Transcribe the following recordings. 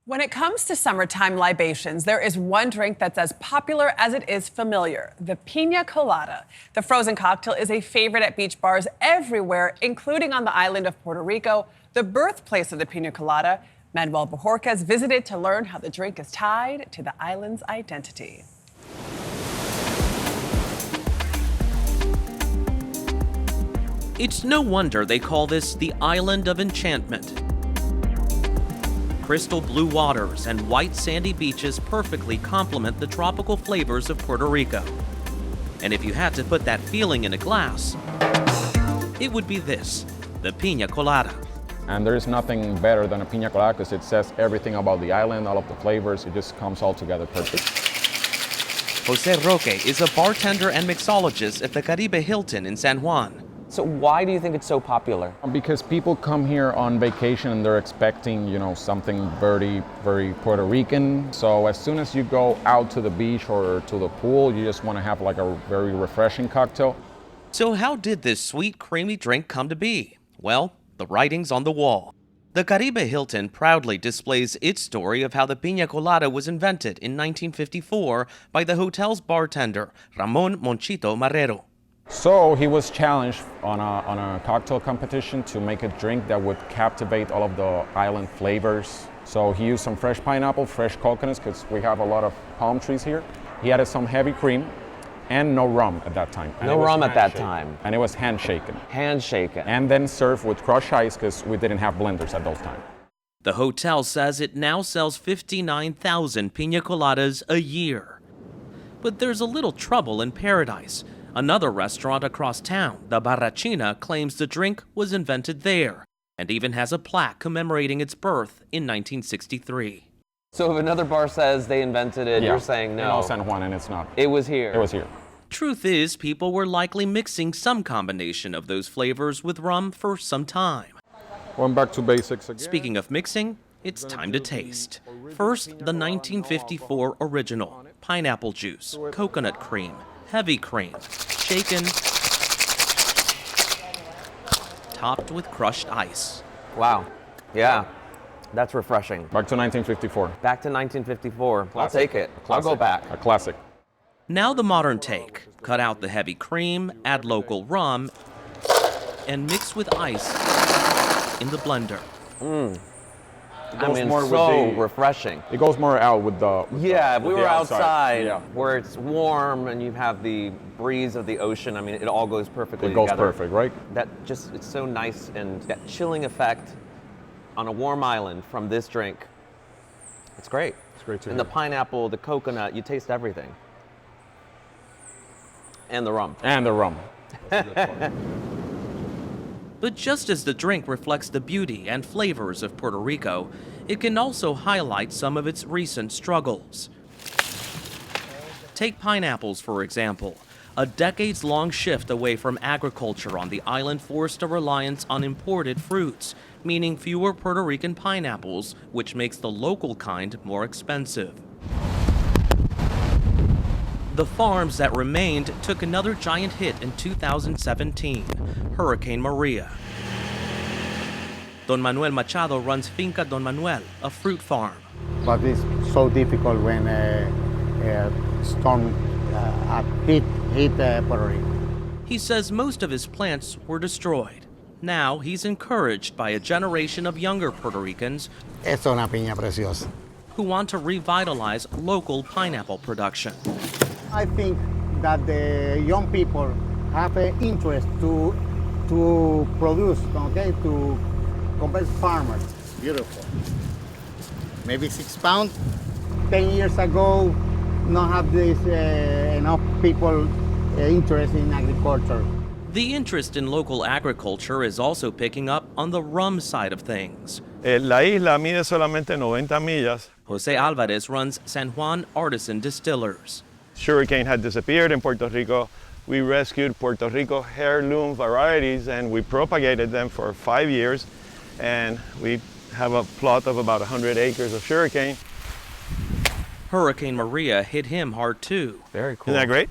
When it comes to summertime libations, there is one drink that's as popular as it is familiar, the piña colada. The frozen cocktail is a favorite at beach bars everywhere, including on the island of Puerto Rico, the birthplace of the piña colada. Manuel Bajorquez visited to learn how the drink is tied to the island's identity. It's no wonder they call this the Island of Enchantment. Crystal blue waters and white sandy beaches perfectly complement the tropical flavors of Puerto Rico. And if you had to put that feeling in a glass, it would be this, the piña colada. And there's nothing better than a piña colada because it says everything about the island, all of the flavors, it just comes all together perfect. Jose Roque is a bartender and mixologist at the Caribe Hilton in San Juan. So why do you think it's so popular? Because people come here on vacation and they're expecting, something very, very Puerto Rican. So as soon as you go out to the beach or to the pool, you just want to have like a very refreshing cocktail. So how did this sweet, creamy drink come to be? Well, the writing's on the wall. The Caribe Hilton proudly displays its story of how the piña colada was invented in 1954 by the hotel's bartender, Ramon Monchito Marrero. So he was challenged on a cocktail competition to make a drink that would captivate all of the island flavors. So he used some fresh pineapple, fresh coconuts, because we have a lot of palm trees here. He added some heavy cream and no rum at that time. No rum at that time. And it was handshaken. Handshaken. And then served with crushed ice because we didn't have blenders at those times. The hotel says it now sells 59,000 piña coladas a year. But there's a little trouble in Paradise. Another restaurant across town, the Barrachina, claims the drink was invented there and even has a plaque commemorating its birth in 1963. So if another bar says they invented it, you're saying no. No, San Juan, and it's not. It was here. It was here. Truth is, people were likely mixing some combination of those flavors with rum for some time. Going back to basics again. Speaking of mixing, it's time to taste. First, the 1954 original, pineapple juice, coconut cream, heavy cream, shaken, topped with crushed ice. Wow. Yeah. That's refreshing. Back to 1954. Back to 1954. Classic. I'll take it. I'll go back. A classic. Now the modern take. Cut out the heavy cream, add local rum, and mix with ice in the blender. Refreshing. It goes more out with the if we were outside yeah. where it's warm and you have the breeze of the ocean, it all goes perfectly together. It goes together. perfect, right? It's so nice, and that chilling effect on a warm island from this drink. It's great. It's great too. And the pineapple, the coconut, you taste everything. And the rum. And the rum. But just as the drink reflects the beauty and flavors of Puerto Rico, it can also highlight some of its recent struggles. Take pineapples, for example. A decades-long shift away from agriculture on the island forced a reliance on imported fruits, meaning fewer Puerto Rican pineapples, which makes the local kind more expensive. The farms that remained took another giant hit in 2017, Hurricane Maria. Don Manuel Machado runs Finca Don Manuel, a fruit farm. But it's so difficult when a storm hit Puerto Rico. He says most of his plants were destroyed. Now he's encouraged by a generation of younger Puerto Ricans Es una piña preciosa. who want to revitalize local pineapple production. I think that the young people have an interest to produce, to compete farmers. Beautiful. Maybe 6 pounds. 10 years ago, not have this enough people interested in agriculture. The interest in local agriculture is also picking up on the rum side of things. La isla mide solamente 90 millas. Jose Alvarez runs San Juan Artisan Distillers. Sugarcane had disappeared in Puerto Rico. We rescued Puerto Rico heirloom varieties and we propagated them for 5 years. And we have a plot of about 100 acres of sugarcane. Hurricane Maria hit him hard too. Very cool. Isn't that great?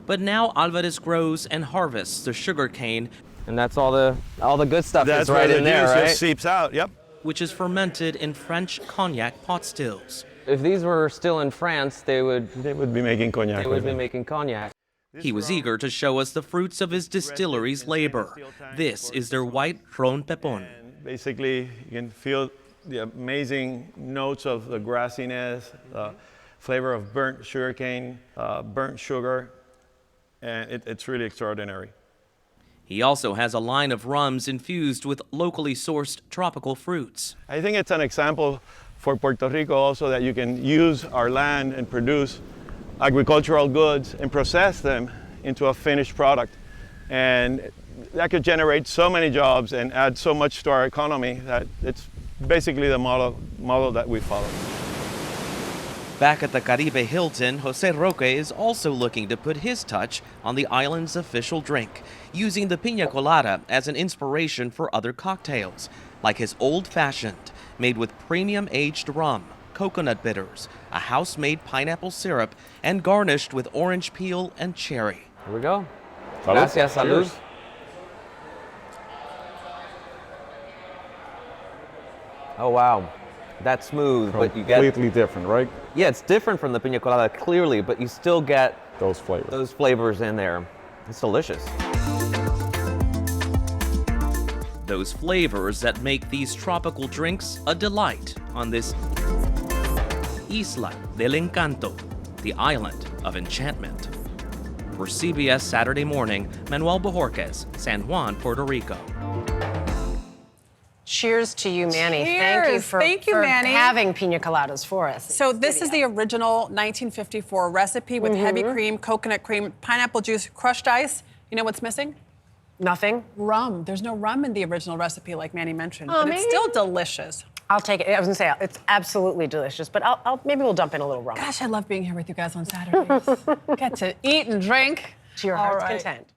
But now Alvarez grows and harvests the sugarcane And that's all the good stuff That's is right where in the there, juice right? just seeps out, yep. which is fermented in French cognac pot stills. If these were still in France, they would be making cognac. making cognac. He was eager to show us the fruits of his distillery's labor. This is their white Ron Pepon. Basically, you can feel the amazing notes of the grassiness, the flavor of burnt sugarcane, burnt sugar, and it's really extraordinary. He also has a line of rums infused with locally sourced tropical fruits. I think it's an example for Puerto Rico also that you can use our land and produce agricultural goods and process them into a finished product. And that could generate so many jobs and add so much to our economy that it's basically the model that we follow. Back at the Caribe Hilton, Jose Roque is also looking to put his touch on the island's official drink, using the piña colada as an inspiration for other cocktails, like his old-fashioned, made with premium aged rum, coconut bitters, a house-made pineapple syrup, and garnished with orange peel and cherry. Here we go. Salud. Gracias, salud. Cheers. Oh, wow. That's smooth, but you get... Completely different, right? Yeah, it's different from the piña colada, clearly, but you still get Those flavors. those flavors in there. It's delicious. Those flavors that make these tropical drinks a delight on this Isla del Encanto, the island of enchantment. For CBS Saturday Morning, Manuel Bojorquez, San Juan, Puerto Rico. Cheers to you, Manny. Cheers. Thank you, for Manny. having pina coladas for us. So this is the original 1954 recipe with heavy cream, coconut cream, pineapple juice, crushed ice. You know what's missing? Nothing? Rum. There's no rum in the original recipe, like Manny mentioned, Oh, but it's man. still delicious. I'll take it. I was gonna say, it's absolutely delicious, but maybe we'll dump in a little rum. Gosh, I love being here with you guys on Saturdays. Get to eat and drink. To your All heart's right. content.